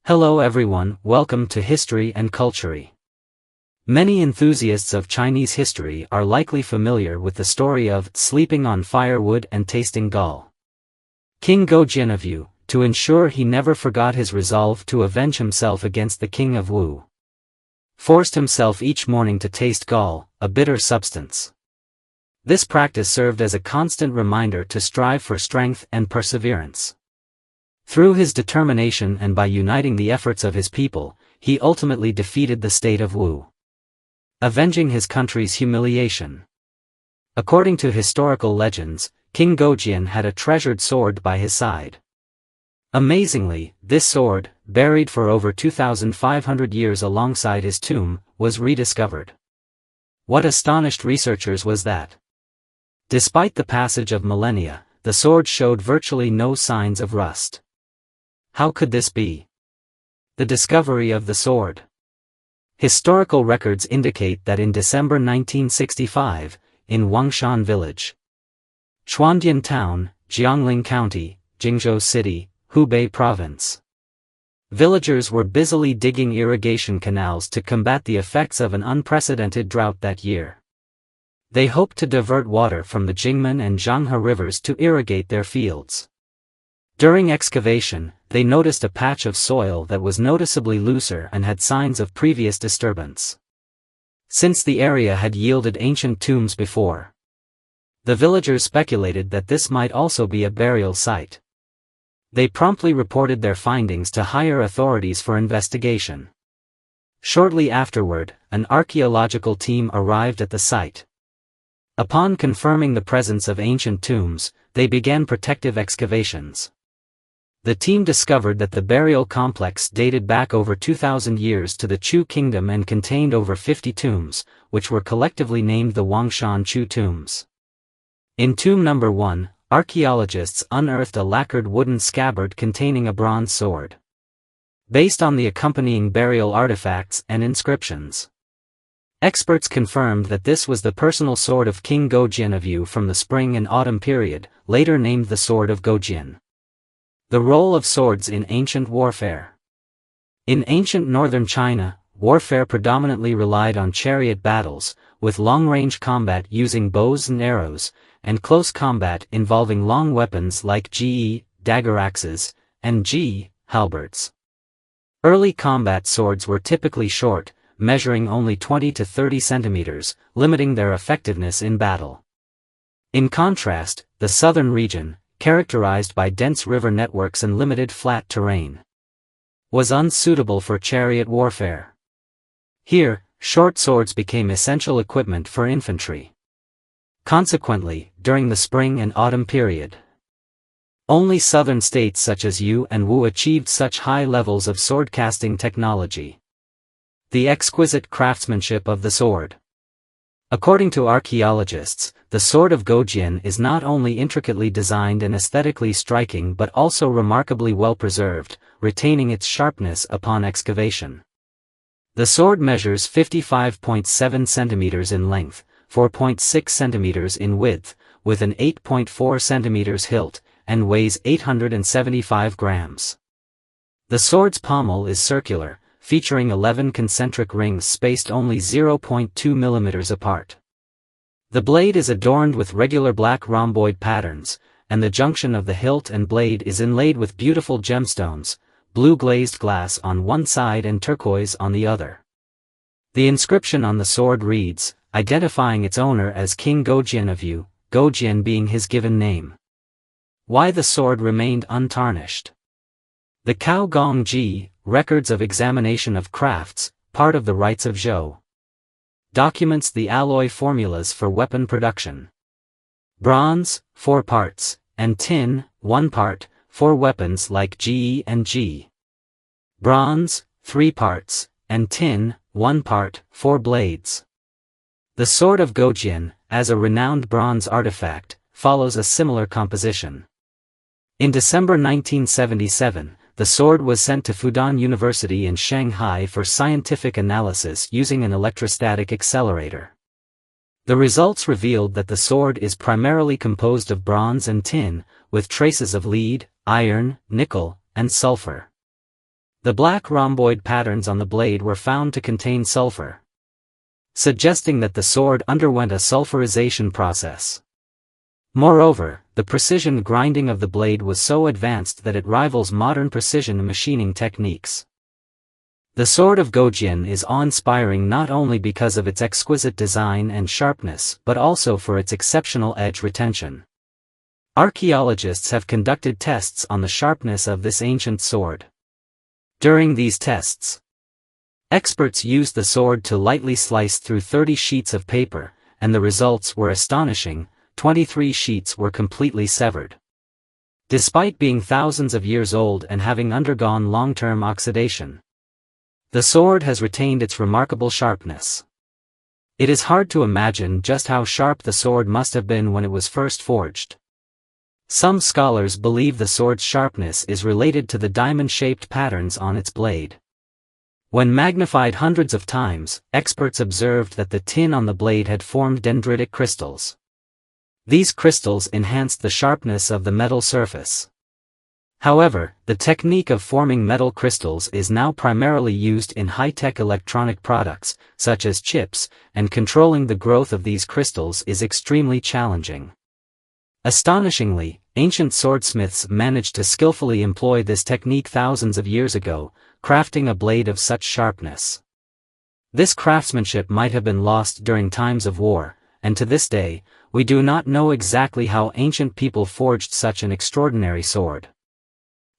Hello everyone, welcome to History and Culture. Many enthusiasts of Chinese history are likely familiar with the story of sleeping on firewood and tasting gall. King Goujian of Yu, to ensure he never forgot his resolve to avenge himself against the king of Wu, forced himself each morning to taste gall, a bitter substance. This practice served as a constant reminder to strive for strength and perseverance. Through his determination and by uniting the efforts of his people, he ultimately defeated the state of Wu, avenging his country's humiliation. According to historical legends, King Goujian had a treasured sword by his side. Amazingly, this sword, buried for over 2,500 years alongside his tomb, was rediscovered. What astonished researchers was that, despite the passage of millennia, the sword showed virtually no signs of rust. How could this be? The discovery of the sword. Historical records indicate that in December 1965, in Wangshan village, Chuandian town, Jiaqing County, Jingzhou City, Hubei province, villagers were busily digging irrigation canals to combat the effects of an unprecedented drought that year. They hoped to divert water from the Jingmen and Zhanghe rivers to irrigate their fields. During excavation, they noticed a patch of soil that was noticeably looser and had signs of previous disturbance, since the area had yielded ancient tombs before. The villagers speculated that this might also be a burial site. They promptly reported their findings to higher authorities for investigation. Shortly afterward, an archaeological team arrived at the site. Upon confirming the presence of ancient tombs, they began protective excavations. The team discovered that the burial complex dated back over 2,000 years to the Chu kingdom and contained over 50 tombs, which were collectively named the Wangshan Chu tombs. In tomb number 1, archaeologists unearthed a lacquered wooden scabbard containing a bronze sword, based on the accompanying burial artifacts and inscriptions. Experts confirmed that this was the personal sword of King Goujian of Yu from the spring and autumn period, later named the Sword of Goujian. The role of swords in ancient warfare. In ancient northern China, warfare predominantly relied on chariot battles, with long-range combat using bows and arrows, and close combat involving long weapons like dagger axes, and halberds. Early combat swords were typically short, measuring only 20 to 30 centimeters, limiting their effectiveness in battle. In contrast, the southern region, characterized by dense river networks and limited flat terrain, was unsuitable for chariot warfare. Here, short swords became essential equipment for infantry. Consequently, during the spring and autumn period, only southern states such as Yu and Wu achieved such high levels of sword-casting technology. The exquisite craftsmanship of the sword. According to archaeologists, the Sword of Goujian is not only intricately designed and aesthetically striking but also remarkably well preserved, retaining its sharpness upon excavation. The sword measures 55.7 centimeters in length, 4.6 centimeters in width, with an 8.4 centimeters hilt, and weighs 875 grams. The sword's pommel is circular, featuring 11 concentric rings spaced only 0.2 millimeters apart. The blade is adorned with regular black rhomboid patterns, and the junction of the hilt and blade is inlaid with beautiful gemstones, blue glazed glass on one side and turquoise on the other. The inscription on the sword reads, identifying its owner as King Goujian of Yu, Goujian being his given name. Why the sword remained untarnished. The Cao Gong Ji, Records of Examination of Crafts, part of the Rites of Zhou, documents the alloy formulas for weapon production. Bronze, 4 parts, and tin, 1 part, for weapons like Ge and G. Bronze, 3 parts, and tin, 1 part, for blades. The Sword of Goujian, as a renowned bronze artifact, follows a similar composition. In December 1977, the sword was sent to Fudan University in Shanghai for scientific analysis using an electrostatic accelerator. The results revealed that the sword is primarily composed of bronze and tin, with traces of lead, iron, nickel, and sulfur. The black rhomboid patterns on the blade were found to contain sulfur, suggesting that the sword underwent a sulfurization process. Moreover, the precision grinding of the blade was so advanced that it rivals modern precision machining techniques. The sword of Goujian is awe-inspiring not only because of its exquisite design and sharpness but also for its exceptional edge retention. Archaeologists have conducted tests on the sharpness of this ancient sword. During these tests, experts used the sword to lightly slice through 30 sheets of paper, and the results were astonishing. 23 sheets were completely severed. Despite being thousands of years old and having undergone long-term oxidation, the sword has retained its remarkable sharpness. It is hard to imagine just how sharp the sword must have been when it was first forged. Some scholars believe the sword's sharpness is related to the diamond-shaped patterns on its blade. When magnified hundreds of times, experts observed that the tin on the blade had formed dendritic crystals. These crystals enhanced the sharpness of the metal surface. However, the technique of forming metal crystals is now primarily used in high-tech electronic products, such as chips, and controlling the growth of these crystals is extremely challenging. Astonishingly, ancient swordsmiths managed to skillfully employ this technique thousands of years ago, crafting a blade of such sharpness. This craftsmanship might have been lost during times of war, and to this day, we do not know exactly how ancient people forged such an extraordinary sword.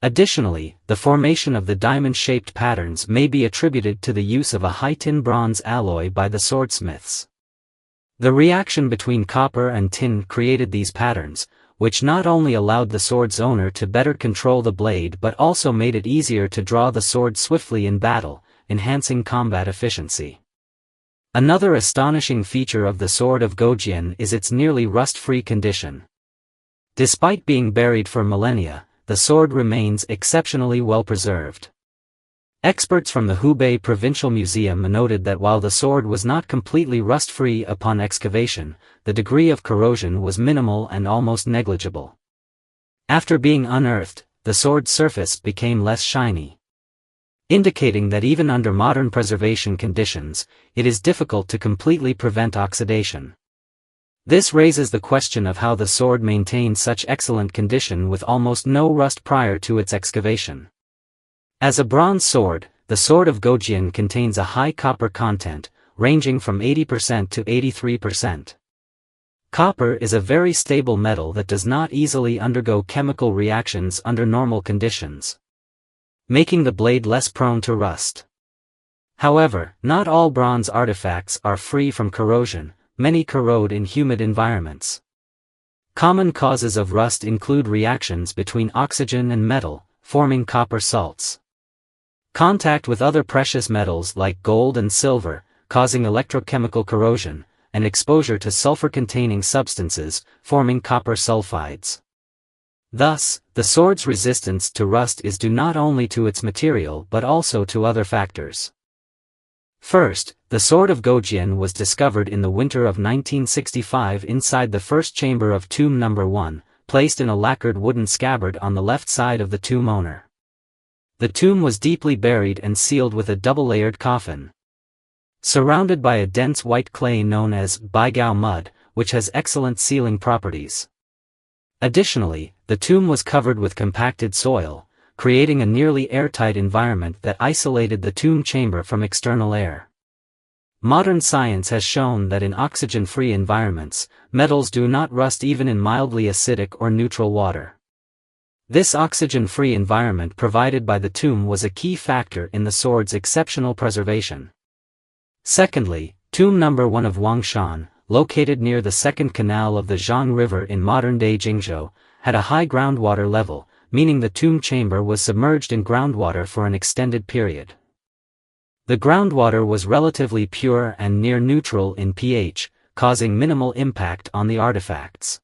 Additionally, the formation of the diamond-shaped patterns may be attributed to the use of a high tin bronze alloy by the swordsmiths. The reaction between copper and tin created these patterns, which not only allowed the sword's owner to better control the blade but also made it easier to draw the sword swiftly in battle, enhancing combat efficiency. Another astonishing feature of the sword of Goujian is its nearly rust-free condition. Despite being buried for millennia, the sword remains exceptionally well preserved. Experts from the Hubei Provincial Museum noted that while the sword was not completely rust-free upon excavation, the degree of corrosion was minimal and almost negligible. After being unearthed, the sword's surface became less shiny, indicating that even under modern preservation conditions, it is difficult to completely prevent oxidation. This raises the question of how the sword maintained such excellent condition with almost no rust prior to its excavation. As a bronze sword, the sword of Goujian contains a high copper content, ranging from 80% to 83%. Copper is a very stable metal that does not easily undergo chemical reactions under normal conditions, making the blade less prone to rust. However, not all bronze artifacts are free from corrosion. Many corrode in humid environments. Common causes of rust include reactions between oxygen and metal, forming copper salts. Contact with other precious metals like gold and silver, causing electrochemical corrosion, and exposure to sulfur-containing substances, forming copper sulfides. Thus, the sword's resistance to rust is due not only to its material but also to other factors. First, the sword of Goujian was discovered in the winter of 1965 inside the first chamber of tomb number 1, placed in a lacquered wooden scabbard on the left side of the tomb owner. The tomb was deeply buried and sealed with a double-layered coffin, surrounded by a dense white clay known as baigao mud, which has excellent sealing properties. Additionally, the tomb was covered with compacted soil, creating a nearly airtight environment that isolated the tomb chamber from external air. Modern science has shown that in oxygen-free environments, metals do not rust even in mildly acidic or neutral water. This oxygen-free environment provided by the tomb was a key factor in the sword's exceptional preservation. Secondly, tomb number 1 of Wangshan, located near the second canal of the Zhang River in modern-day Jingzhou, had a high groundwater level, meaning the tomb chamber was submerged in groundwater for an extended period. The groundwater was relatively pure and near neutral in pH, causing minimal impact on the artifacts.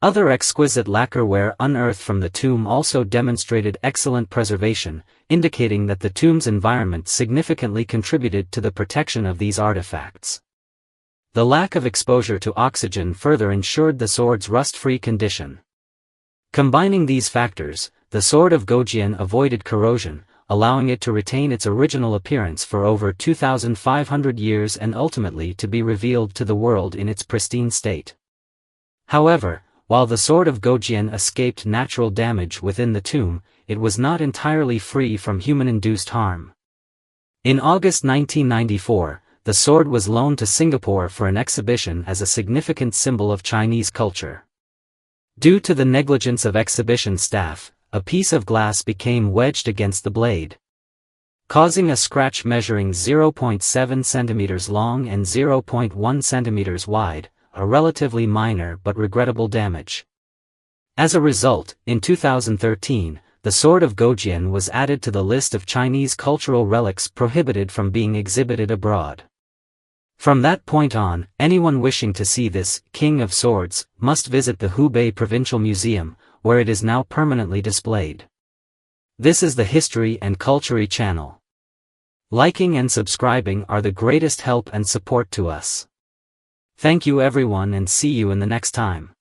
Other exquisite lacquerware unearthed from the tomb also demonstrated excellent preservation, indicating that the tomb's environment significantly contributed to the protection of these artifacts. The lack of exposure to oxygen further ensured the sword's rust-free condition. Combining these factors, the sword of Goujian avoided corrosion, allowing it to retain its original appearance for over 2,500 years and ultimately to be revealed to the world in its pristine state. However, while the sword of Goujian escaped natural damage within the tomb, it was not entirely free from human-induced harm. In August 1994, the sword was loaned to Singapore for an exhibition as a significant symbol of Chinese culture. Due to the negligence of exhibition staff, a piece of glass became wedged against the blade, causing a scratch measuring 0.7 centimeters long and 0.1 centimeters wide, a relatively minor but regrettable damage. As a result, in 2013, the sword of Goujian was added to the list of Chinese cultural relics prohibited from being exhibited abroad. From that point on, anyone wishing to see this King of Swords must visit the Hubei Provincial Museum, where it is now permanently displayed. This is the History and Culture channel. Liking and subscribing are the greatest help and support to us. Thank you everyone and see you in the next time.